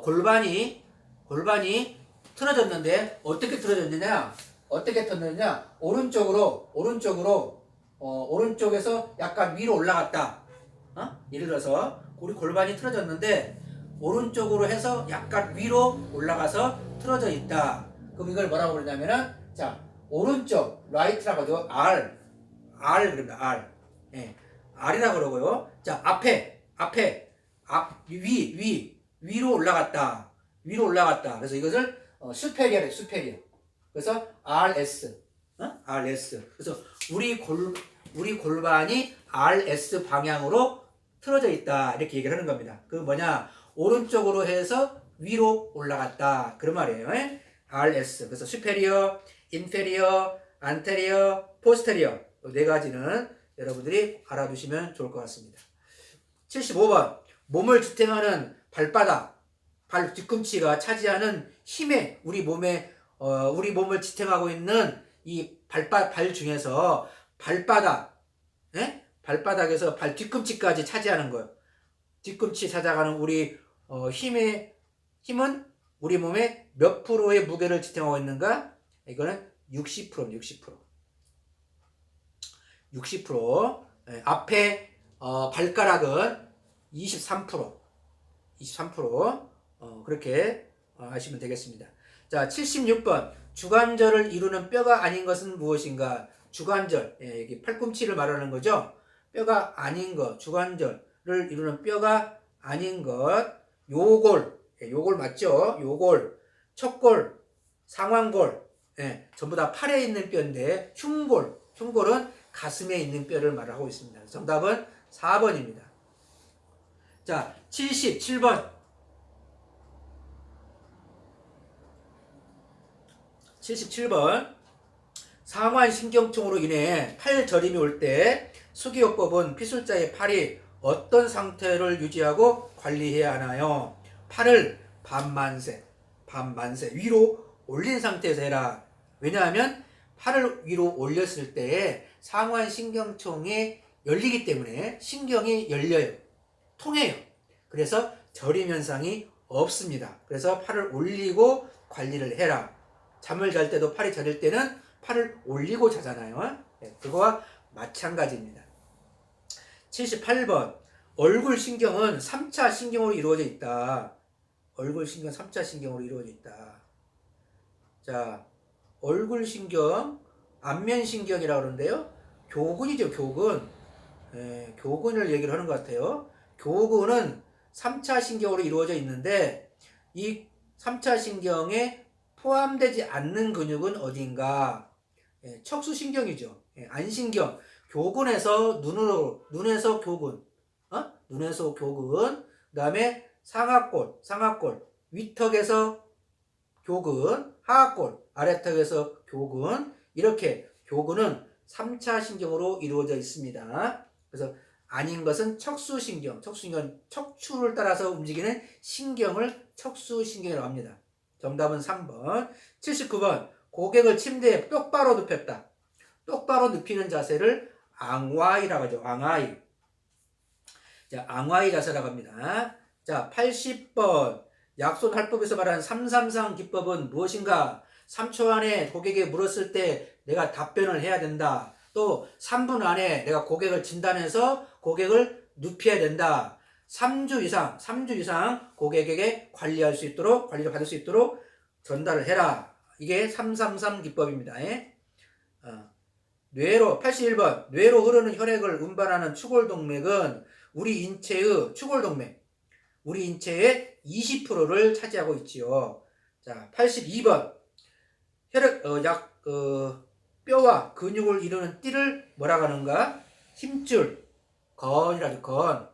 골반이 골반이 틀어졌는데 어떻게 틀어졌느냐? 어떻게 틀어졌느냐? 오른쪽에서 약간 위로 올라갔다. 예를 들어서 우리 골반이 틀어졌는데 오른쪽으로 해서 약간 위로 올라가서 틀어져 있다. 그럼 이걸 뭐라고 그러냐면은 자 오른쪽 right라고 하죠. R 그럽니다. R. 예. R이라고 그러고요. 자 위로 올라갔다. 위로 올라갔다. 그래서 이것을 superior. 그래서 RS. RS. 그래서 우리 골반이 RS 방향으로 틀어져 있다. 이렇게 얘기를 하는 겁니다. 그 뭐냐? 오른쪽으로 해서 위로 올라갔다. 그런 말이에요. RS. 그래서 superior, inferior, anterior, posterior. 이 네 가지는 여러분들이 알아두시면 좋을 것 같습니다. 75번. 몸을 지탱하는 발바닥, 발 뒤꿈치가 차지하는 힘에 우리 몸을 지탱하고 있는 이 발 중에서 발바닥, 발바닥에서 발 뒤꿈치까지 차지하는 거예요. 뒤꿈치 찾아가는 우리 힘은 우리 몸의 몇 프로의 무게를 지탱하고 있는가? 이거는 60%. 60%. 앞에 발가락은 23%. 그렇게 아시면 되겠습니다. 자, 76번. 주관절을 이루는 뼈가 아닌 것은 무엇인가? 주관절. 여기 팔꿈치를 말하는 거죠. 뼈가 아닌 것. 주관절을 이루는 뼈가 아닌 것. 요골 맞죠? 요골, 척골, 상완골. 전부 다 팔에 있는 뼈인데 흉골은 가슴에 있는 뼈를 말하고 있습니다. 정답은 4번입니다. 자, 77번. 77번. 상완신경통으로 인해 팔 저림이 올 때 수기요법은 피술자의 팔이 어떤 상태를 유지하고 관리해야 하나요? 팔을 반만세 위로 올린 상태에서 해라. 왜냐하면 팔을 위로 올렸을 때 상완신경통이 열리기 때문에 신경이 열려요. 통해요. 그래서 저림 현상이 없습니다. 그래서 팔을 올리고 관리를 해라. 잠을 잘 때도 팔이 저릴 때는 팔을 올리고 자잖아요. 그거와 마찬가지입니다. 78번. 얼굴 신경은 3차 신경으로 이루어져 있다. 얼굴 신경 3차 신경으로 이루어져 있다. 자, 얼굴 신경, 안면 신경이라고 그러는데요. 교근이죠, 교근. 교근을 얘기를 하는 것 같아요. 교근은 3차 신경으로 이루어져 있는데 이 3차 신경에 포함되지 않는 근육은 어딘가? 척수신경이죠. 안신경. 교근에서 눈에서 교근. 눈에서 교근. 그 다음에 상악골. 위턱에서 교근. 하악골. 아래턱에서 교근. 이렇게 교근은 3차 신경으로 이루어져 있습니다. 그래서 아닌 것은 척수신경. 척추를 따라서 움직이는 신경을 척수신경이라고 합니다. 정답은 3번. 79번. 고객을 침대에 똑바로 눕혔다. 똑바로 눕히는 자세를 앙와이라고 하죠. 앙와이. 자, 앙와이 자세라고 합니다. 자, 80번. 약손할법에서 말하는 333 기법은 무엇인가? 3초 안에 고객에게 물었을 때 내가 답변을 해야 된다. 또 3분 안에 내가 고객을 진단해서 고객을 눕혀야 된다. 3주 이상 고객에게 관리를 받을 수 있도록 전달을 해라. 이게 333 기법입니다. 뇌로 81번. 뇌로 흐르는 혈액을 운반하는 추골동맥은 우리 인체의 추골동맥. 우리 인체의 20%를 차지하고 있지요. 자, 82번. 뼈와 근육을 이루는 띠를 뭐라고 하는가? 힘줄, 건이라죠. 건.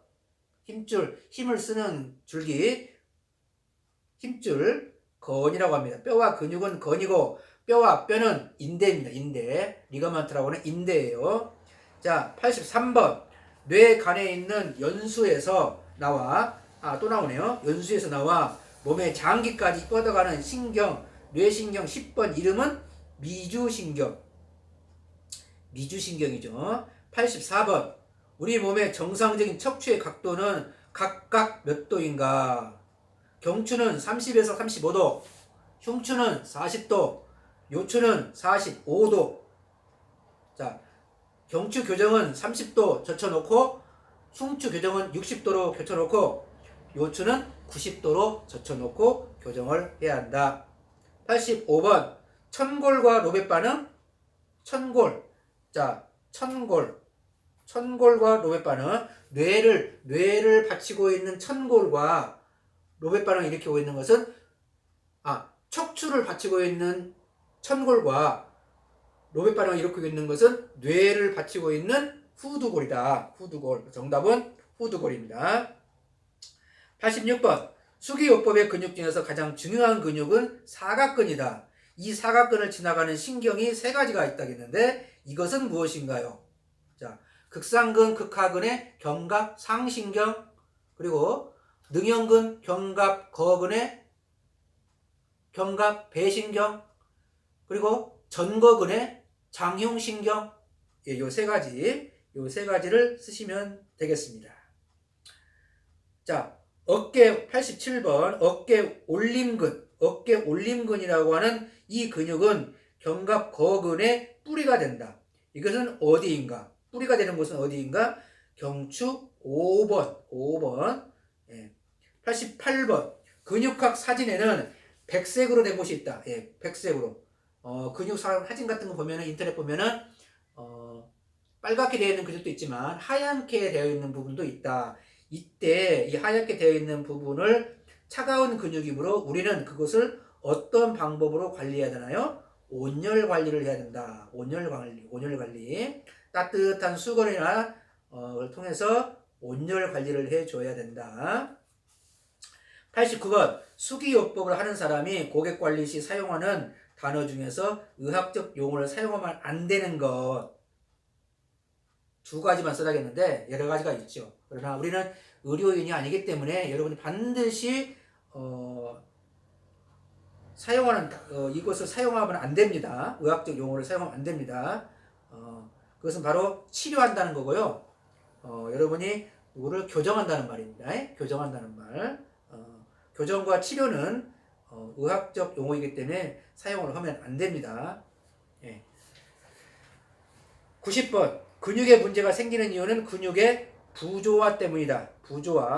힘을 쓰는 줄기, 힘줄, 건이라고 합니다. 뼈와 근육은 건이고 뼈와 뼈는 인대입니다. 인대. 리가먼트라고 하는 인대예요. 자, 83번. 뇌 간에 있는 연수에서 나와 또 나오네요. 연수에서 나와 몸의 장기까지 뻗어가는 신경, 뇌신경 10번 이름은 미주신경이죠. 84번. 우리 몸의 정상적인 척추의 각도는 각각 몇 도인가? 경추는 30에서 35도, 흉추는 40도, 요추는 45도. 자, 경추 교정은 30도 젖혀놓고, 흉추 교정은 60도로 젖혀놓고, 요추는 90도로 젖혀놓고 교정을 해야 한다. 85번 천골과 로베 반응. 천골. 자, 천골과 로베 반응. 뇌를 받치고 있는 천골과 로베 반응이 일으키고 있는 것은 척추를 받치고 있는 천골과 로베 반응을 일으키고 있는 것은 뇌를 받치고 있는 후두골이다. 후두골. 정답은 후두골입니다. 86번 수기요법의 근육 중에서 가장 중요한 근육은 사각근이다. 이 사각근을 지나가는 신경이 세 가지가 있다겠는데 이것은 무엇인가요? 자, 극상근, 극하근의 견갑 상신경, 그리고 능형근, 견갑 거근의 견갑 배신경, 그리고 전거근의 장흉신경. 예, 요 세 가지를 쓰시면 되겠습니다. 자, 어깨 87번 어깨 올림근이라고 하는 이 근육은 견갑 거근의 뿌리가 된다. 이것은 어디인가? 뿌리가 되는 곳은 어디인가? 경추 5번. 예. 88번 근육학 사진에는 백색으로 된 곳이 있다. 예, 백색으로. 근육 사진 같은 거 보면은 인터넷 보면은 빨갛게 되어 있는 근육도 있지만 하얗게 되어 있는 부분도 있다. 이때 이 하얗게 되어 있는 부분을 차가운 근육이므로 우리는 그것을 어떤 방법으로 관리해야 되나요? 온열 관리를 해야 된다. 온열 관리. 따뜻한 수건이나 를 통해서 온열 관리를 해줘야 된다. 89번 수기요법을 하는 사람이 고객 관리 시 사용하는 단어 중에서 의학적 용어를 사용하면 안 되는 것 두 가지만 써야겠는데 여러 가지가 있죠. 그러나 우리는 의료인이 아니기 때문에 여러분이 반드시 이것을 사용하면 안 됩니다. 의학적 용어를 사용하면 안 됩니다. 그것은 바로 치료한다는 거고요. 여러분이 누구를 교정한다는 말입니다. 교정한다는 말. 교정과 치료는 의학적 용어이기 때문에 사용을 하면 안 됩니다. 90번 근육에 문제가 생기는 이유는 근육의 부조화 때문이다.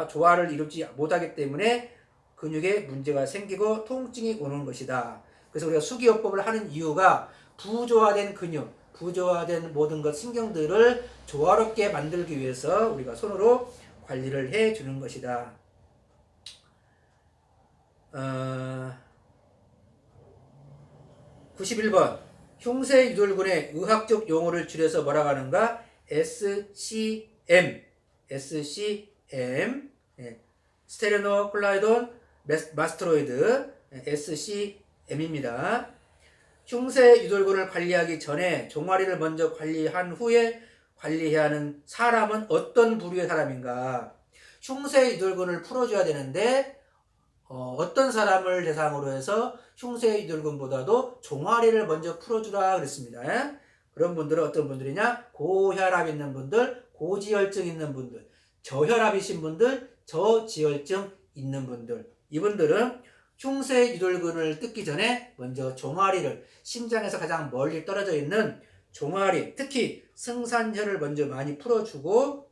조화를 이루지 못하기 때문에 근육에 문제가 생기고 통증이 오는 것이다. 그래서 우리가 수기요법을 하는 이유가 부조화된 근육, 부조화된 모든 것 신경들을 조화롭게 만들기 위해서 우리가 손으로 관리를 해주는 것이다. 91번 흉쇄유돌근의 의학적 용어를 줄여서 뭐라고 하는가? SCM. 스테레노콜라이돈 마스테로이드. SCM입니다. 흉쇄유돌근을 관리하기 전에 종아리를 먼저 관리한 후에 관리해야 하는 사람은 어떤 부류의 사람인가? 흉쇄유돌근을 풀어줘야 되는데 어떤 사람을 대상으로 해서 흉쇄유돌근보다도 종아리를 먼저 풀어주라 그랬습니다. 그런 분들은 어떤 분들이냐? 고혈압 있는 분들, 고지혈증 있는 분들, 저혈압이신 분들, 저지혈증 있는 분들. 이분들은 흉쇄유돌근을 뜯기 전에 먼저 종아리를, 심장에서 가장 멀리 떨어져 있는 종아리, 특히 승산혈을 먼저 많이 풀어주고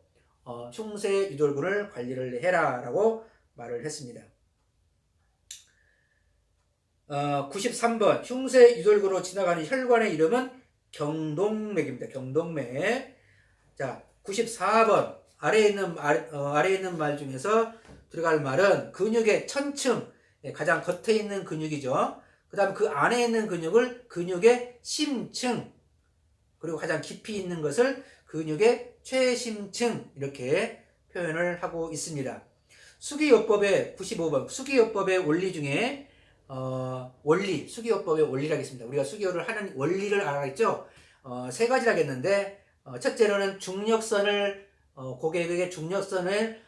흉쇄유돌근을 관리를 해라 라고 말을 했습니다. 93번 흉쇄유돌근으로 지나가는 혈관의 이름은 경동맥입니다. 경동맥. 자, 94번 아래에 있는 말 중에서 들어갈 말은 근육의 천층, 가장 겉에 있는 근육이죠. 그 다음 그 안에 있는 근육을 근육의 심층, 그리고 가장 깊이 있는 것을 근육의 최심층, 이렇게 표현을 하고 있습니다. 수기요법의 95번 수기요법의 원리 중에 수기요법의 원리라겠습니다. 우리가 수기요를 하는 원리를 알아야겠죠. 세 가지라겠는데 첫째로는 중력선을 고객에게 중력선을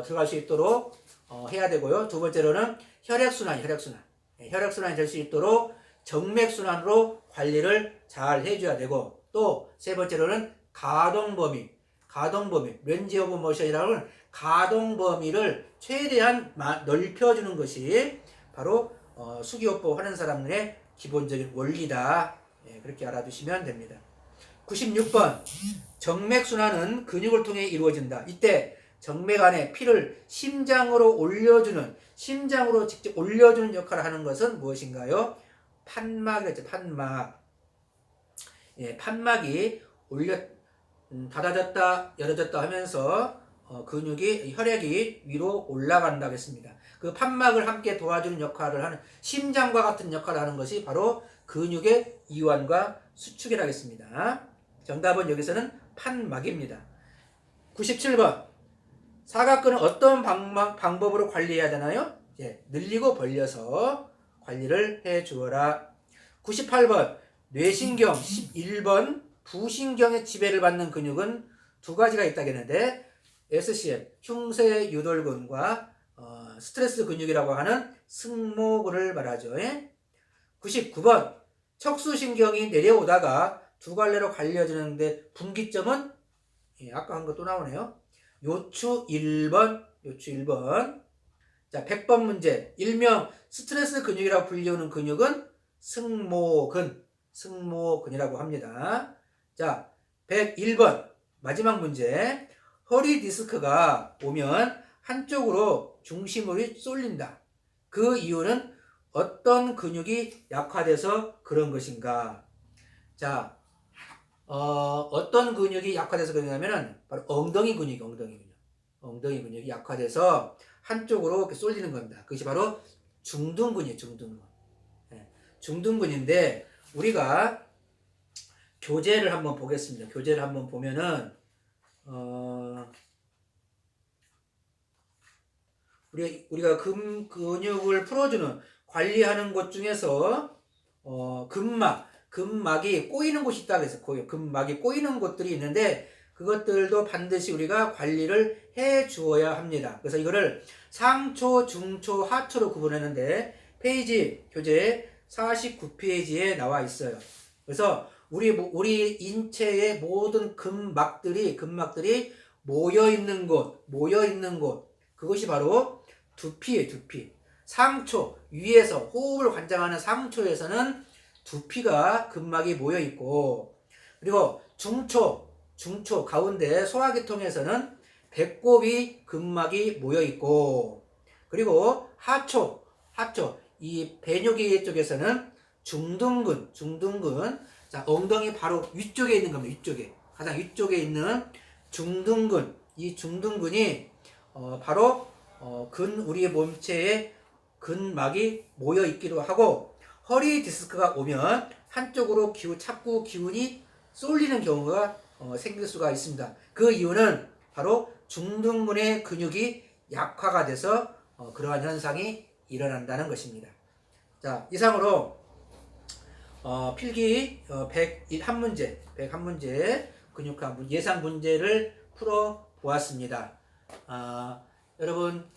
들어갈 수 있도록 해야 되고요. 두 번째로는 혈액순환이 될 수 있도록 정맥순환으로 관리를 잘 해줘야 되고, 또 세 번째로는 가동범위 렌지 오브 모션이라는 가동 범위를 최대한 넓혀주는 것이 바로 수기요법 하는 사람들의 기본적인 원리다. 예, 그렇게 알아두시면 됩니다. 96번 정맥순환은 근육을 통해 이루어진다. 이때 정맥 안에 피를 심장으로 직접 올려주는 역할을 하는 것은 무엇인가요? 판막이었죠. 판막. 예, 판막이 닫아졌다 열어졌다 하면서 혈액이 위로 올라간다고 했습니다. 그 판막을 함께 도와주는 역할을 하는, 심장과 같은 역할을 하는 것이 바로 근육의 이완과 수축이라고 했습니다. 정답은 여기서는 판막입니다. 97번 사각근은 어떤 방법으로 관리해야 되나요? 예, 늘리고 벌려서 관리를 해 주어라. 98번 뇌신경 11번 부신경의 지배를 받는 근육은 두 가지가 있다고 했는데 SCM 흉쇄유돌근과 스트레스 근육이라고 하는 승모근을 말하죠. 예? 99번 척수신경이 내려오다가 두 갈래로 갈려지는데 분기점은 아까 한 거 또 나오네요. 요추 1번. 자, 100번 문제. 일명 스트레스 근육이라고 불리우는 근육은 승모근이라고 합니다. 자, 101번 마지막 문제. 허리 디스크가 오면 한쪽으로 중심물이 쏠린다. 그 이유는 어떤 근육이 약화돼서 그런 것인가? 자, 어떤 근육이 약화돼서 그러냐면은 바로 엉덩이 근육이 약화돼서 한쪽으로 이렇게 쏠리는 겁니다. 그것이 바로 중둔근이에요. 예, 중둔근인데 우리가 교재를 한번 보겠습니다. 교재를 한번 보면은 우리가 근육을 풀어주는 관리하는 것 중에서 근막이 꼬이는 곳이 있다고 해서 근막이 꼬이는 곳들이 있는데 그것들도 반드시 우리가 관리를 해 주어야 합니다. 그래서 이거를 상초, 중초, 하초로 구분했는데 교재 49페이지에 나와 있어요. 그래서 우리 인체의 모든 근막들이 모여 있는 곳 그것이 바로 두피예요. 두피. 상초 위에서 호흡을 관장하는 상초에서는 두피가 근막이 모여 있고, 그리고 중초 가운데 소화기통에서는 배꼽이 근막이 모여 있고, 그리고 하초 이 배뇨기 쪽에서는 중둔근. 자, 엉덩이 바로 위쪽에 있는 겁니다. 가장 위쪽에 있는 중둔근. 이 중둔근이 바로 우리의 몸체에 근막이 모여 있기도 하고, 허리 디스크가 오면 한쪽으로 자꾸 기운이 쏠리는 경우가 생길 수가 있습니다. 그 이유는 바로 중둔근의 근육이 약화가 돼서 그러한 현상이 일어난다는 것입니다. 자, 이상으로 필기 101문제 근육학 예상 문제를 풀어 보았습니다. 여러분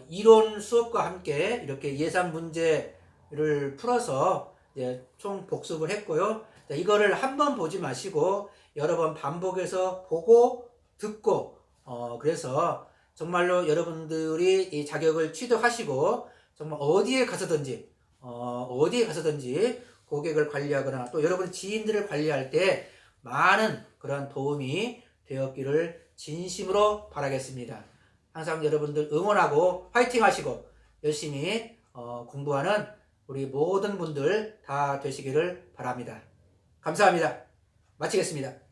이론 수업과 함께 이렇게 예상 문제를 풀어서 총 복습을 했고요. 자, 이거를 한 번 보지 마시고 여러 번 반복해서 보고 듣고 그래서 정말로 여러분들이 이 자격을 취득하시고 정말 어디에 가서든지 고객을 관리하거나 또 여러분 지인들을 관리할 때 많은 그런 도움이 되었기를 진심으로 바라겠습니다. 항상 여러분들 응원하고 파이팅 하시고 열심히 공부하는 우리 모든 분들 다 되시기를 바랍니다. 감사합니다. 마치겠습니다.